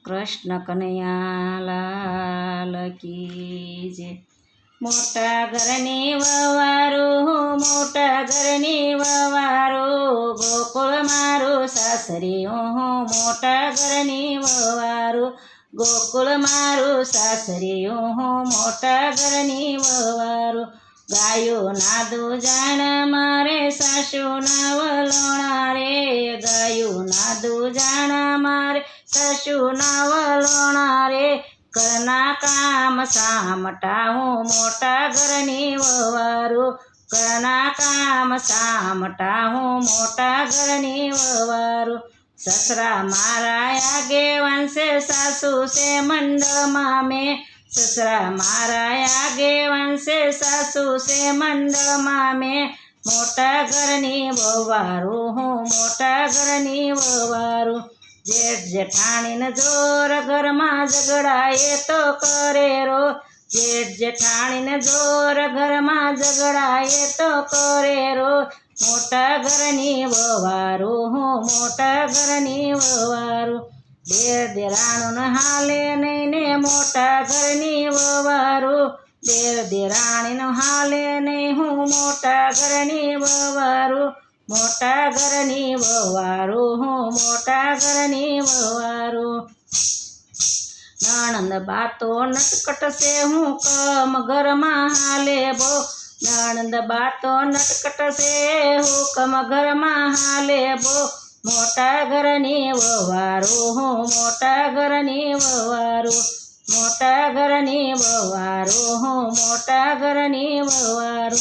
કૃષ્ણ કનૈયા લાલ કી જય। મોટા ઘરની વવારો, મોટા ઘરની વવારો, ગોકુળ મારું સાસરિયું, મોટા ઘરની વવારો, ગોકુળ મારું સાસરિયું, મોટા ઘરની વવારો। ગાયો ના દૂજાણ મારે સાસુના વલોણા રે, ગાયો ના દૂજાણ મારે સાસુના વલોણા રે। ઘરના કામ સામટા હું મોટા ઘરની વવારો, ઘરના કામ સામટા હું મોટા ઘરની વવારો। સસરા મારા આગેવાન છે, સાસુ છે મંડળમાં મેં, સસરા મારા આગેવાન છે, સાસુ છે મંડળમાં મેં। મોટા ઘરની વવારો હું મોટા ઘરની વવારો। જેઠ જેઠાણીને જોર ઘરમાં ઝઘડાએ તો કરે રો, જેઠ જેઠાણીને જોર ઘરમાં ઝઘડાએ તો કરે રો। મોટા ઘરની વવારો હું મોટા ઘરની વવારો। દેર દેરાણું હાલે નહીં ને મોટા ઘરની વવારો, દેર દેરાણીનું હાલે નહીં હું મોટા ઘરની વવારો। મોટા ઘરની વવારો હું મોટા ઘરની વવારો। નણંદ બાતો નટકટ છે હું કમ ઘરમાં હાલે બો, નણંદ બાતો નટકટ છે હુકમ ઘરમાં હાલે બો। મોટા ઘરની વવારો હું મોટા ઘરની વવારો, મોટા ઘરની વવારો હું મોટા ઘરની વવારો।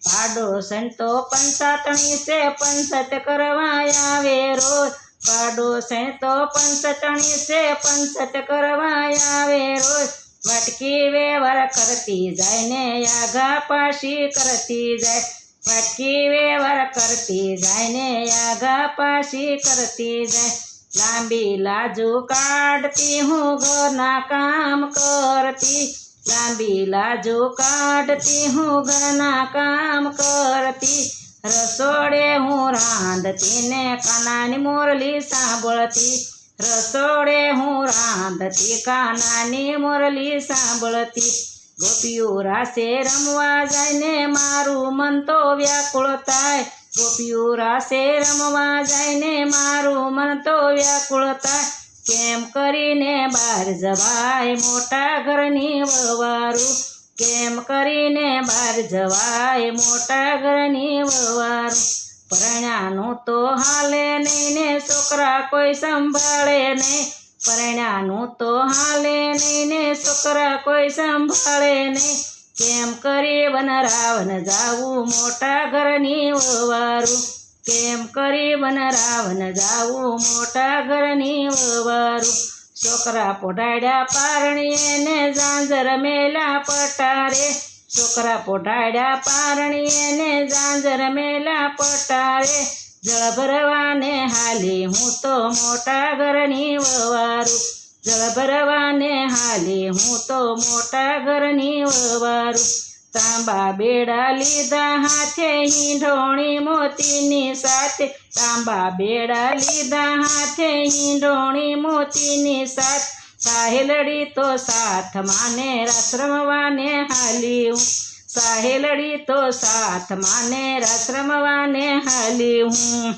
પાડોશન તો પંચાતણી છે, પંચત કરવા આવે રોજ, પાડોશન તો પંચતણી છે, પંચત કરવા આવે રોજ। વાટકી વેવર કરતી જાય ને આઘા પાછી કરતી જાય, વાટકી વેવર કરતી જાય ને આઘા પાછી કરતી જાય। લાંબી લાજુ કાઢતી હું ઘરના કામ કરતી, લાંબી લાજુ કાઢતી હું ઘરના કામ કરતી। રસોડે હું રાંધતી ને કાનાની મોરલી સાંભળતી, રસોડે હું રાંધતી કાનાની મોરલી સાંભળતી। ગોપીઓ રાસે રમવા જાય ને મારું મન તો વ્યાકુળ થાય, ગોપીઓ રાસે રમવા જાય ને મારું મન તો વ્યાકુળ થાય। કેમ કરીને બહાર જવાય મોટા ઘરની વવારો, કેમ કરીને બહાર જવાય મોટા ઘરની વવારો। પરણ્યાનું તો હાલે નહીં ને છોકરા કોઈ સંભાળે નહીં, પરણ્યાનું તો હાલે નહીં ને છોકરા કોઈ સંભાળે નહીં। કેમ કરી વનરાવન જાવું મોટા ઘરની વવારો, કેમ કરી વનરાવન જાવું મોટા ઘરની વવારો। છોકરા પોઢાડ્યા પારણીએ ને ઝાંઝર મેલા પટારે, છોકરા પોઢાડ્યા પારણીએ ને ઝાંઝર મેલા પટારે। જળ ભરવાને હાલી હું તો મોટા ઘરની વવારો, જળ ભરવાને હાલી હું તો મોટા ઘરની વવારો। તાંબા બેડા લીધા હાથે હિંડોણી મોતીની સાથે, તાંબા બેડા લીધા હાથે હિંડોણી મોતીની સાથે। સાહેલડી તો સાથ માને રાસ રમવાને હાલી હું, સાહેલડી તો સાથ માને રાસ રમવાને હાલી હું।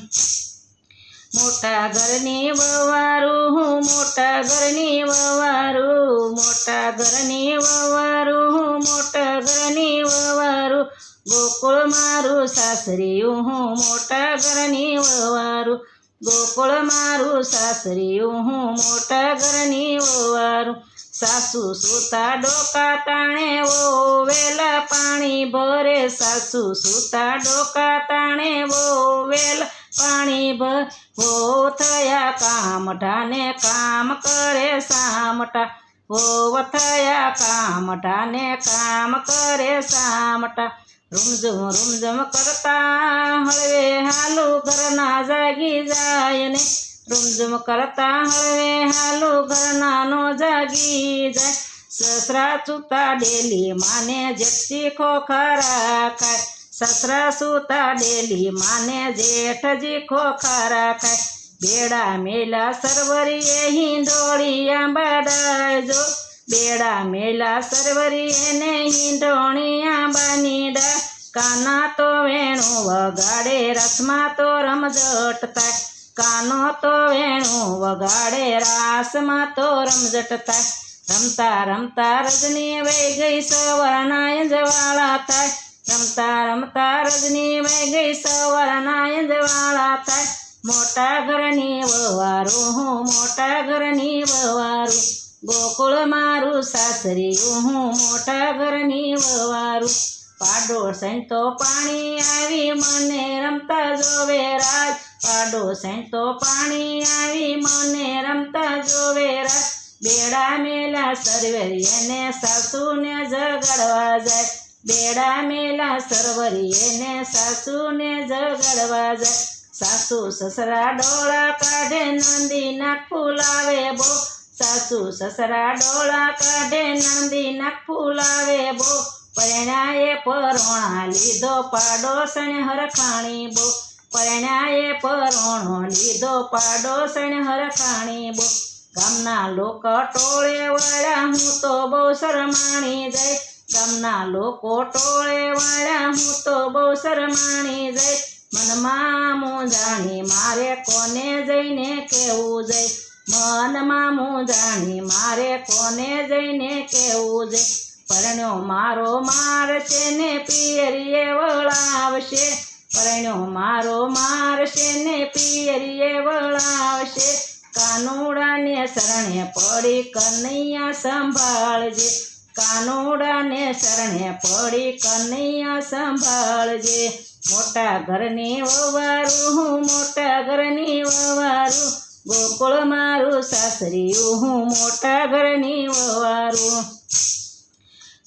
મોટા ઘરની વવારો હું મોટા ઘરની વવારો, મોટા ઘરની વવારો હું મોટા ઘરની વવારો। ગોકુળ મારું સાસરિયું હું મોટા ઘરની વવારો, ગોકુળ મારું સાસરિયું હું મોટા ઘરની વવારો। સાસુ સૂતા ડોકા તાણે વો વેલા પાણી ભરે, સાસુ સૂતા ડોકા તાણે વો વેલા પાણી ભરે। વો થયા કામઠાને કામ કરે સામટા, વો થયા કામઠાને કામ કરે સામટા। રૂમઝુમ કરતા હળવે હાલું ઘરના જાગી જાય ને, રૂમઝુમ કરતા હળવે હાલું ઘરના નો જાગી જાય। સસરા સૂતા ડેલી માને જેઠી ખોખરા ખાય, સસરા સૂતા ડેલી માને જેઠજી ખોખરા ખાય। બેડા મેલા સરવરીએ હિંડોળી આંબાડાય જો બેડા મેલા સરવરીએ ને હિંડોળી આંબાની ડાળ કાના તો વેણું વગાડે રસમાં તો રમઝટ થાય કાનો તો વેણું વગાડે રાસમાં તો રમઝટ થાય રમતા રમતા રજની વહી ગઈ સવારના અંજવાળા થાય રમતા રમતા રજની વહી ગઈ સવારના અંજવાળા થાય મોટા ઘરની વવારું હું મોટા ઘરની વવારું ગોકુળ મારું સાસરિયું હું મોટા ઘરની વવારું પાડોશી તો પાણી આવી મને રમતા જોવે રાજ પાડોશી તો પાણી આવી મને રમતા જોવે રાજ બેડા મેલા સરવરીએ સાસુને ઝઘડવા જાય બેડા મેલા સરવરીએ સાસુને ઝઘડવા જાય સાસુ સસરા ડોળા કાઢે નંદી નાક ફૂલાવે બો સાસુ સસરા ડોળા કાઢે નંદી નાક ફૂલાવે બો પરણાએ પરોણા લીધો પાડોશણ હરખાણી બો પરણાએ પરોણો લીધો પાડોશણ હરખાણી બો ગામના લોકો ટોળે વાળા હું તો બહુ શરમાણી જાય ગામના લોકો ટોળે વાળા હું તો બહુ શરમાણી જાય મનમાં મૂંઝાણી મારે કોને જઈને કેવું જાય મનમાં મૂંઝાણી મારે કોને જઈને કેવું જાય પરણ્યો મારો મારશે ને પિયરીએ વળાવશે પરણ્યો મારો મારશે ને પિયરીએ વળાવશે કાનુડાને શરણે પડી કનૈયા સંભાળજે કાનુડાને શરણે પડી કનૈયા સંભાળજે મોટા ઘરની વવારું હું મોટા ઘરની વવારું ગોકુળ મારું સાસરિયું હું મોટા ઘરની વવારું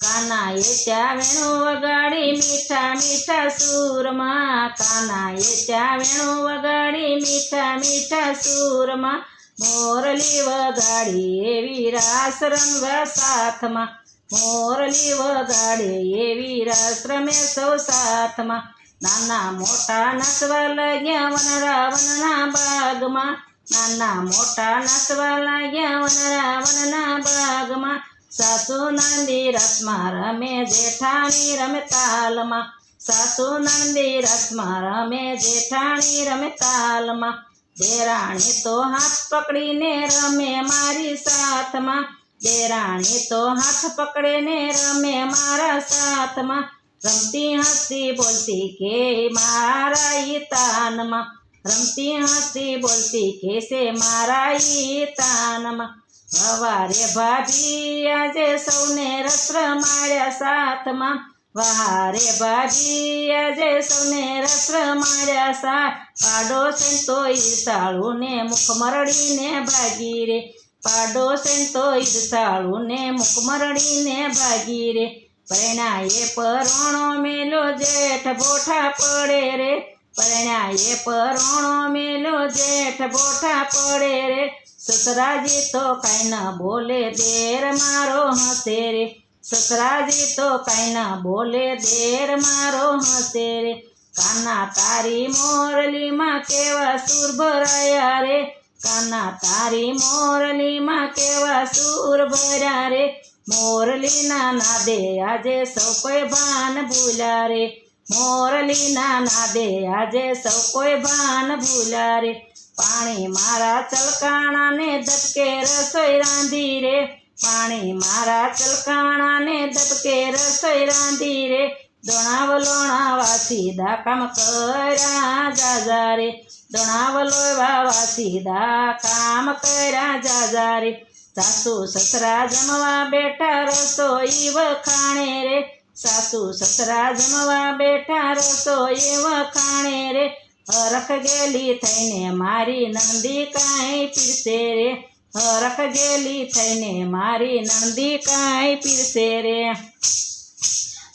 કાનાએ ત્યાં વેણું વગાડી મીઠા મીઠા સૂરમાં કાનાએ ત્યાં વેણું વગાડી મીઠા મીઠા સૂરમાં મોરલી વગાડી એવી રાસ રમવા સાથમાં મોરલી વગાડી એવી રાસ રમે સૌ સાથમાં નાના મોટા નાચવા લાગ્યા વનરા વનના બાગમાં નાના મોટા નાચવા લાગ્યા વનરા વનના બાગમાં સાસુ નંદી રસમાં રમે જેઠાણી રમે તાલમાં સાસુ નંદી રસમાં રમે જેઠાણી રમે તાલમાં દેરાણી તો હાથ પકડીને રમે મારી સાથમાં દેરાણી તો હાથ પકડીને રમે મારા સાથમાં રમતી હસતી બોલતી કે મારા ઈ તાનમાં રમતી હસતી બોલતી કે છે મારા ઈ તાનમાં વવારે ભાભી આજે સૌને રસ રમાડ્યા સાથમાં વહારે ભાભી આજે સૌને રસ રમાડ્યા સાથ પાડોશી તો ઈર્ષાળું ને મુખ મરડીને ભાગી રે પાડોશી તો ઈર્ષાળું ને મુખ મરડીને ભાગી રે પરણાએ પરોણો મેલો જેઠ બોઠા પડે રે પરણાએ પરોણો મેલો જેઠ બોઠા પડે રે સસરાજી તો કાંઈ ન બોલે દેર મારો હસે રે સસરાજી તો કાંઈ ન બોલે દેર મારો હસે રે કાના તારી મોરલીમાં કેવા સૂર ભરાયા રે કાના તારી મોરલીમાં કેવા સૂર ભર્યા રે મોરલીના નાદે આજે સૌ કોઈ ભાન ભૂલ્યા રે મોરલીના નાદે આજે સૌ કોઈ ભાન ભૂલ્યા રે પાણી મારા ચલકાણાને ધબકે રસોઈ રાંધી રે પાણી મારા ચલકાણાને ધબકે રસોઈ રાંધી રે દોણાવલોણા વાસીદા કામ કર્યા જાજા રે દોણાવલોવા વાસીદા કામ કર્યા જાજા રે સાસુ સસરા જમવા બેઠા રસોઈ વખાણે રે સાસુ સસરા જમવા બેઠા રસોઈ વખાણે રે હરખ ગેલી થઈને મારી નંદી કાંઈ પીરસે રે હરખ ગેલી થઈને મારી નંદી કાંઈ પીરસે રે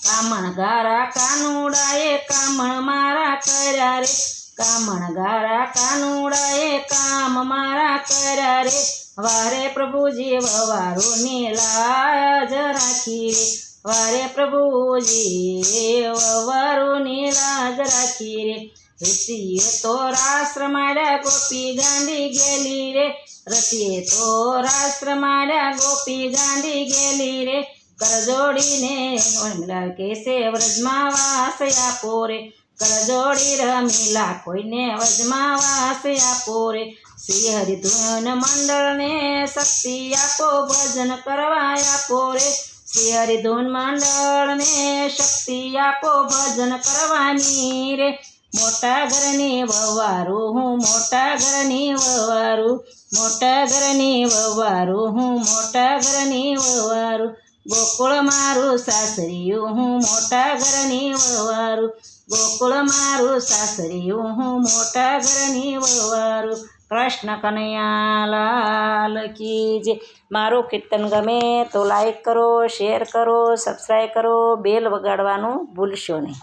કામણ ગારા કાનુડાએ કામણ મારા કર્યા રે કામણ ગારા કાનુડાએ કામ મારા કર્યા રે વારે પ્રભુજી વવારુની લાજ રાખી રે વારે પ્રભુજી વવારુની લાજ રાખી રે ઋષિએ તો રાસ રમાડ્યા ગોપી ગાંડી ગેલી રે રતિએ તો રાસ રમાડ્યા ગોપી ગાંડી ગેલી રે કરજોડીને રમીલા કેસે વ્રજમાં વાસ આપો રે કરજોડી રમીલા કોઈને વ્રજમાં વાસ આપો રે શ્રી હરિધૂન મંડળને શક્તિ આપો ભજન કરવા આપો રે શ્રી હરિધૂન મંડળને શક્તિ આપો ભજન કરવાની રે મોટા ઘરની વવારું હું મોટા ઘરની વવારું મોટા ઘરની વવારું હું મોટા ઘરની વવારું ગોકુળ મારું સાસરિયું હું મોટા ઘરની વવારું ગોકુળ મારું સાસરિયું હું મોટા ઘરની વવારું કૃષ્ણ કનૈયા લાલ કી જય મારું કીર્તન ગમે તો લાઈક કરો શેર કરો સબસ્ક્રાઈબ કરો બેલ વગાડવાનું ભૂલશો નહીં.